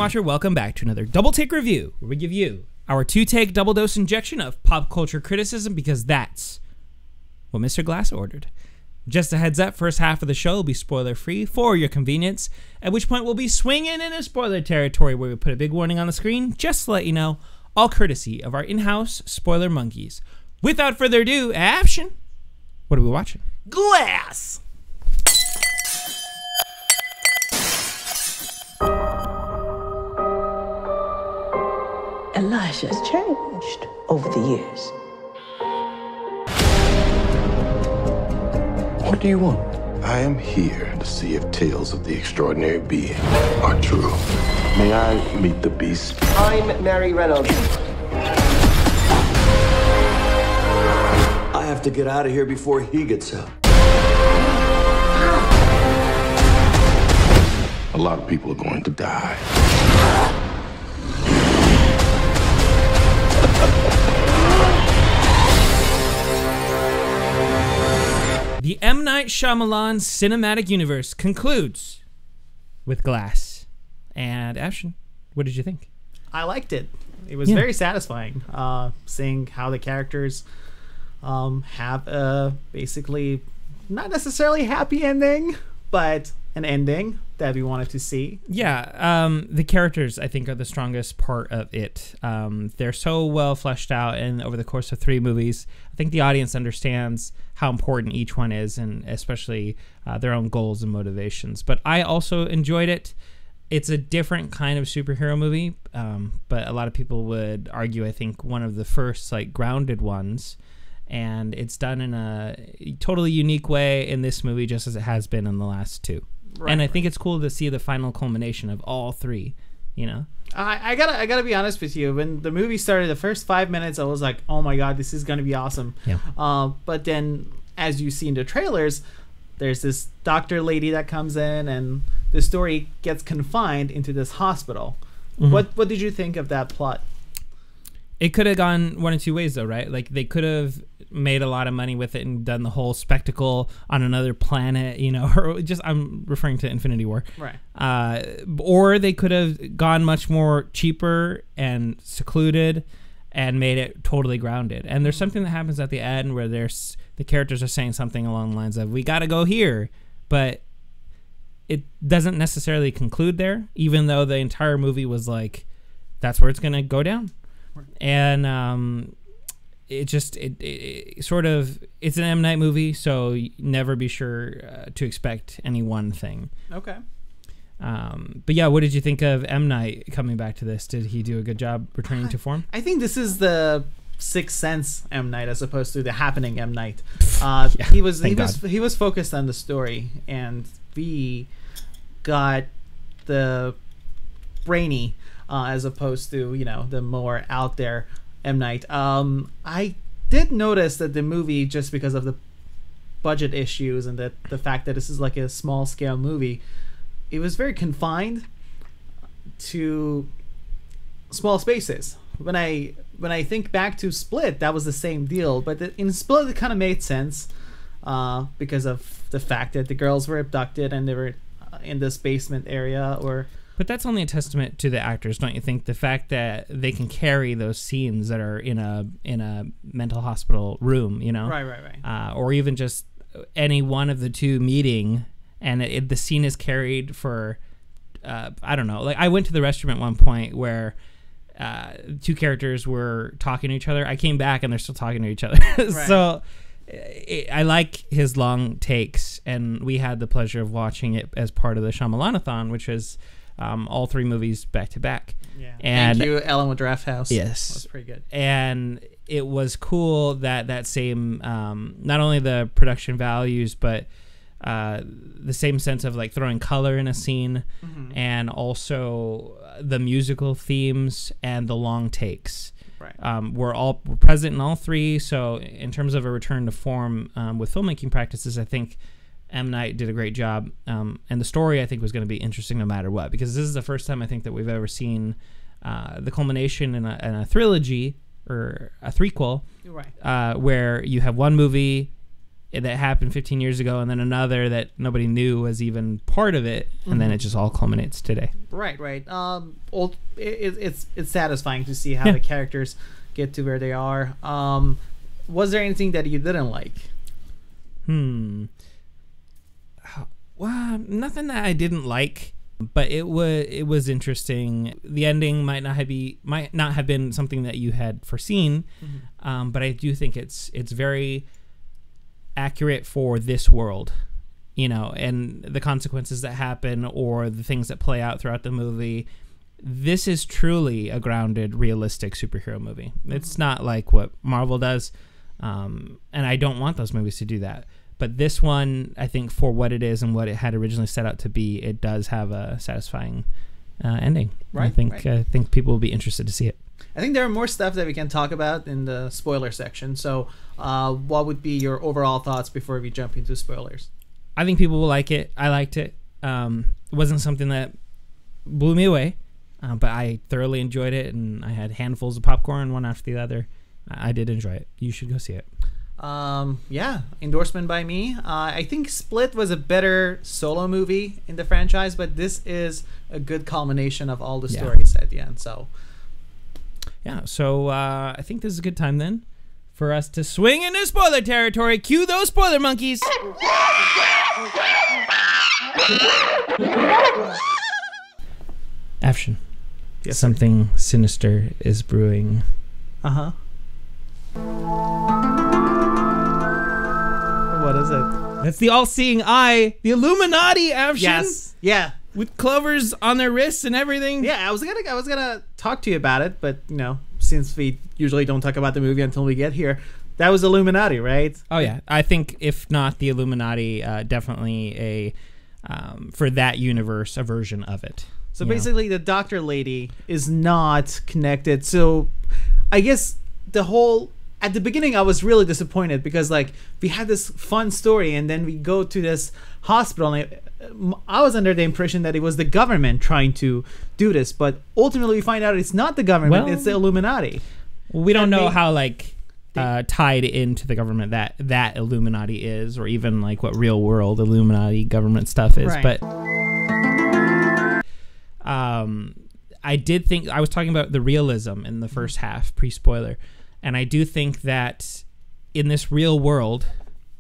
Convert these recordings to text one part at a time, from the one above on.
Watcher, welcome back to another Double Take Review, where we give you our 2-take double dose injection of pop culture criticism, because that's what Mr. Glass ordered. Just a heads up, first half of the show will be spoiler-free for your convenience, at which point we'll be swinging into spoiler territory where we put a big warning on the screen, just to let you know, all courtesy of our in-house spoiler monkeys. Without further ado, action! What are we watching? Glass! Elijah's changed over the years. What do you want? I am here to see if tales of the extraordinary being are true. May I meet the beast? I'm Mary Reynolds. I have to get out of here before he gets out. A lot of people are going to die. The M. Night Shyamalan cinematic universe concludes with Glass. And Ashton, what did you think? I liked it. It was very satisfying seeing how the characters have a basically not necessarily happy ending, but an ending that we wanted to see. Yeah, the characters, I think, are the strongest part of it. They're so well fleshed out, and over the course of 3 movies, I think the audience understands how important each one is, and especially their own goals and motivations. But I also enjoyed it. It's a different kind of superhero movie, but a lot of people would argue, I think, one of the first like grounded ones. And it's done in a totally unique way in this movie, just as it has been in the last 2. Right, and I think it's cool to see the final culmination of all 3, you know? I gotta be honest with you. When the movie started, the first 5 minutes, I was like, oh my god, this is gonna be awesome. Yeah. But then, as you see in the trailers, there's this doctor lady that comes in, and the story gets confined into this hospital. Mm-hmm. What did you think of that plot? It could have gone one of 2 ways, though, right? Like, they could have made a lot of money with it and done the whole spectacle on another planet, you know, or just, I'm referring to Infinity War. Right. Or they could have gone much more cheaper and secluded and made it totally grounded. And there's something that happens at the end where the characters are saying something along the lines of, we got to go here, but it doesn't necessarily conclude there, even though the entire movie was like, that's where it's going to go down. And it sort of, it's an M. Night movie, so never be sure to expect any one thing. Okay. But yeah, what did you think of M. Night coming back to this? Did he do a good job returning to form? I think this is the Sixth Sense M. Night as opposed to the Happening M. Night. Yeah, he was focused on the story, and we got the brainy as opposed to, you know, the more out there M. Night. I did notice that the movie, just because of the budget issues and the fact that this is like a small scale movie, it was very confined to small spaces. When I think back to Split, that was the same deal, but in Split it kind of made sense because of the fact that the girls were abducted and they were in this basement area. But that's only a testament to the actors, don't you think? The fact that they can carry those scenes that are in a mental hospital room, you know? Right. Or even just any one of the 2 meeting, and the scene is carried for, I don't know. Like, I went to the restroom at one point where 2 characters were talking to each other. I came back and they're still talking to each other. Right. So I like his long takes, and we had the pleasure of watching it as part of the Shyamalanathon, which is all 3 movies back to back. Yeah. And thank you, Ellen with Draft House. Yes. That was pretty good. And it was cool that same, not only the production values, but the same sense of like throwing color in a scene, mm-hmm. and also the musical themes and the long takes. Right. We're present in all 3. So in terms of a return to form with filmmaking practices, I think M. Night did a great job, and the story I think was going to be interesting no matter what, because this is the first time I think that we've ever seen the culmination in a trilogy or a threequel, right. Where you have one movie that happened 15 years ago, and then another that nobody knew was even part of it, and then it just all culminates today. Right. It's satisfying to see how the characters get to where they are. Was there anything that you didn't like? Well, nothing that I didn't like, but it was interesting. The ending might not have been something that you had foreseen, but I do think it's very accurate for this world, and the consequences that happen or the things that play out throughout the movie. This is truly a grounded, realistic superhero movie. It's not like what Marvel does, and I don't want those movies to do that. But this one, I think, for what it is and what it had originally set out to be, it does have a satisfying ending. Right. I think people will be interested to see it. I think there are more stuff that we can talk about in the spoiler section. So, what would be your overall thoughts before we jump into spoilers? I think people will like it. I liked it. It wasn't something that blew me away, but I thoroughly enjoyed it, and I had handfuls of popcorn, one after the other. I did enjoy it. You should go see it. Endorsement by me. I think Split was a better solo movie in the franchise, but this is a good culmination of all the stories at the end. So I think this is a good time then for us to swing into spoiler territory. Cue those spoiler monkeys. Action. Yes, something sinister is brewing. What is it? That's the all-seeing eye, the Illuminati action. Yes. Yeah. With clovers on their wrists and everything. Yeah, I was gonna talk to you about it, but since we usually don't talk about the movie until we get here, that was Illuminati, right? Oh yeah, I think if not the Illuminati, definitely for that universe, a version of it. So basically, the doctor lady is not connected. So I guess at the beginning, I was really disappointed because we had this fun story, and then we go to this hospital, and I was under the impression that it was the government trying to do this, but ultimately we find out it's not the government; it's the Illuminati. Well, we don't know how tied into the government that Illuminati is, or even what real world Illuminati government stuff is. Right. But I did think I was talking about the realism in the first half, pre-spoiler. And I do think that in this real world,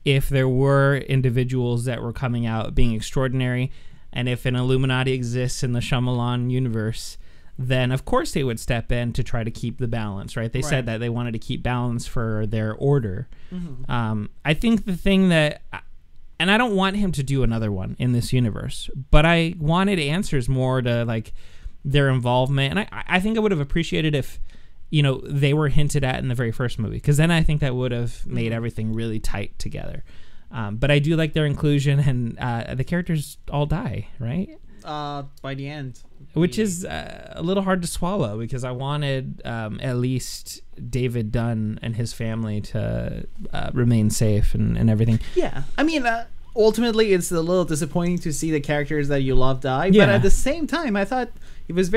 if there were individuals that were coming out being extraordinary, and if an Illuminati exists in the Shyamalan universe, then of course they would step in to try to keep the balance, right? They said that they wanted to keep balance for their order. I think the thing that, and I don't want him to do another one in this universe, but I wanted answers more to their involvement. And I think I would have appreciated if they were hinted at in the very first movie, because then I think that would have made everything really tight together. But I do like their inclusion, and the characters all die, right? By the end. Which is a little hard to swallow, because I wanted at least David Dunn and his family to remain safe and everything. Yeah. I mean, ultimately, it's a little disappointing to see the characters that you love die. Yeah. But at the same time, I thought it was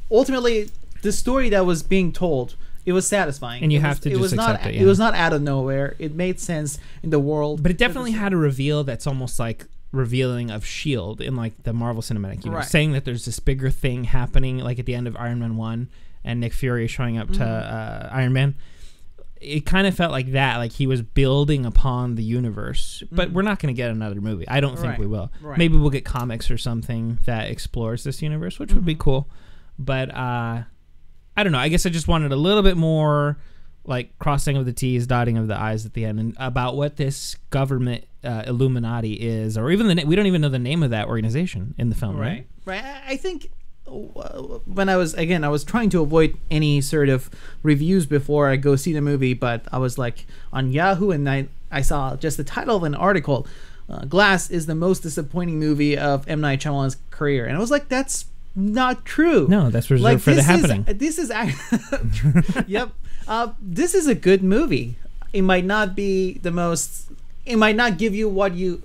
ultimately the story that was being told. It was satisfying, and you have to just accept it. It was not out of nowhere. It made sense in the world, but it definitely had a reveal that's almost like revealing of S.H.I.E.L.D. in the Marvel Cinematic Universe, saying that there's this bigger thing happening, at the end of Iron Man 1, and Nick Fury showing up to Iron Man. It kind of felt like that, like he was building upon the universe. But we're not going to get another movie. I don't think we will. Right. Maybe we'll get comics or something that explores this universe, which would be cool. But I don't know. I guess I just wanted a little bit more crossing of the T's, dotting of the I's at the end, and about what this government Illuminati is, or even we don't even know the name of that organization in the film, right? Right. I think when I was trying to avoid any sort of reviews before I go see the movie, but I was on Yahoo, and I saw just the title of an article, Glass is the most disappointing movie of M. Night Shyamalan's career, and I was that's not true. No, that's reserved for The Happening. This is yep. This is a good movie. It might not be the most. It might not give you what you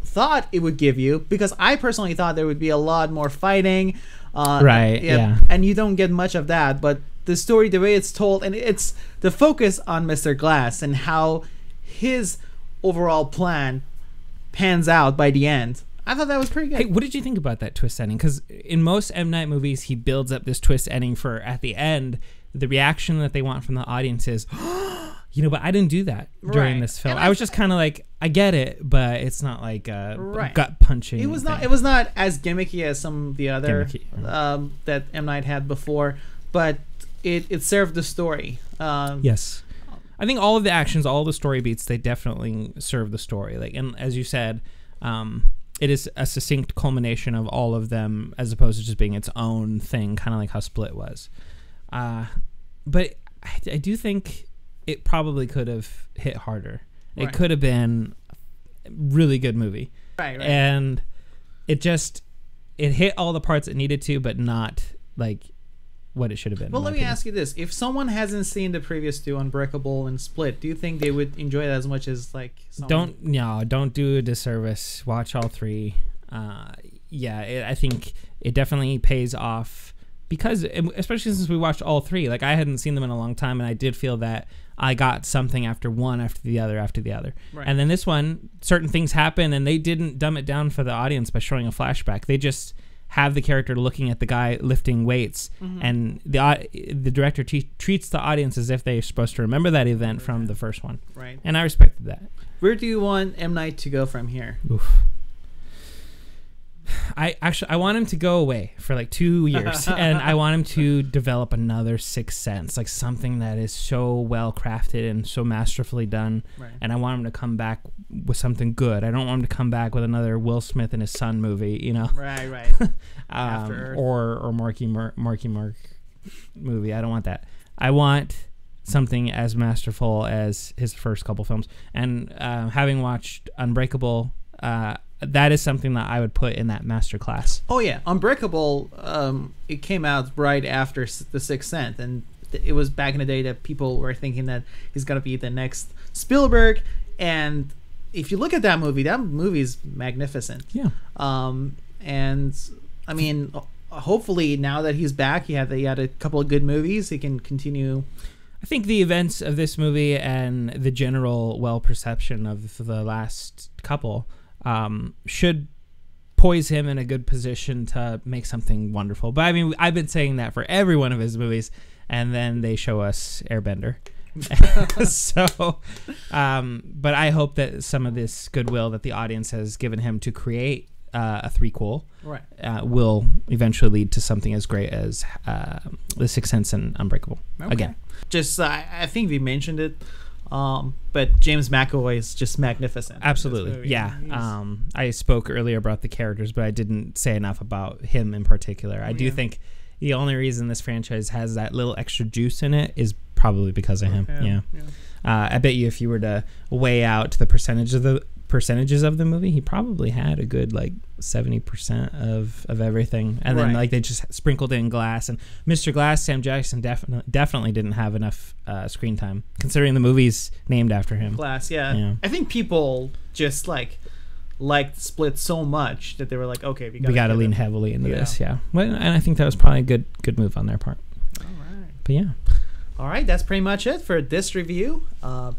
thought it would give you, because I personally thought there would be a lot more fighting. Right. Yeah. And you don't get much of that. But the story, the way it's told, and it's the focus on Mr. Glass and how his overall plan pans out by the end. I thought that was pretty good. Hey, what did you think about that twist ending? Because in most M. Night movies, he builds up this twist ending for at the end, the reaction that they want from the audience is, but I didn't do that during this film. I was just kind of like, I get it, but it's not like gut punching. It was not. It was not as gimmicky as some of the other that M. Night had before, but it served the story. Yes, I think all of the actions, all the story beats, they definitely serve the story. Like, and as you said, it is a succinct culmination of all of them, as opposed to just being its own thing, kind of like how Split was. But I do think it probably could have hit harder. Right. It could have been a really good movie. Right. And it hit all the parts it needed to, but not like what it should have been. Well, let me ask you this. If someone hasn't seen the previous two, Unbreakable and Split, do you think they would enjoy it as much as like someone? Don't do a disservice. Watch all three. I think it definitely pays off. Because, especially since we watched all three, like I hadn't seen them in a long time, and I did feel that I got something after one, after the other. Right. And then this one, certain things happen, and they didn't dumb it down for the audience by showing a flashback. They just have the character looking at the guy lifting weights, and the director treats the audience as if they're supposed to remember that event from the first one. Right. And I respected that. Where do you want M. Night to go from here? Oof. I want him to go away for like 2 years, and I want him to develop another Sixth Sense, like something that is so well crafted and so masterfully done. Right. And I want him to come back with something good. I don't want him to come back with another Will Smith and his son movie, Right. or Marky Mark movie. I don't want that. I want something as masterful as his first couple films. And having watched Unbreakable, that is something that I would put in that master class. Oh yeah, Unbreakable. It came out right after The Sixth Sense, and it was back in the day that people were thinking that he's gonna be the next Spielberg. And if you look at that movie is magnificent. Yeah. And I mean, hopefully now that he's back, he had a couple of good movies. He can continue. I think the events of this movie and the general perception of the last couple should poise him in a good position to make something wonderful. But I mean, I've been saying that for every one of his movies, and then they show us Airbender. But I hope that some of this goodwill that the audience has given him to create a threequel will eventually lead to something as great as The Sixth Sense and Unbreakable. Okay. Again. Just, I think we mentioned it, but James McAvoy is just magnificent. Absolutely. Yeah. I spoke earlier about the characters, but I didn't say enough about him in particular. I do think the only reason this franchise has that little extra juice in it is probably because of him. Yeah. I bet you if you were to weigh out the percentages of the movie, he probably had a good like 70% of everything, and then like they just sprinkled in Glass and Mr. Glass. Sam Jackson definitely didn't have enough screen time considering the movie's named after him. Glass, yeah. I think people just liked Split so much that they were like, okay, we got to lean heavily into this. Yeah, well, and I think that was probably a good move on their part. All right, but yeah. All right, that's pretty much it for this review.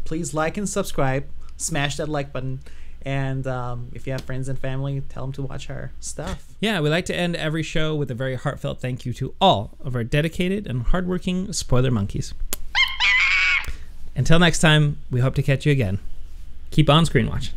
Please like and subscribe. Smash that like button. And if you have friends and family, tell them to watch our stuff. Yeah, we like to end every show with a very heartfelt thank you to all of our dedicated and hardworking spoiler monkeys. Until next time, we hope to catch you again. Keep on screen watching.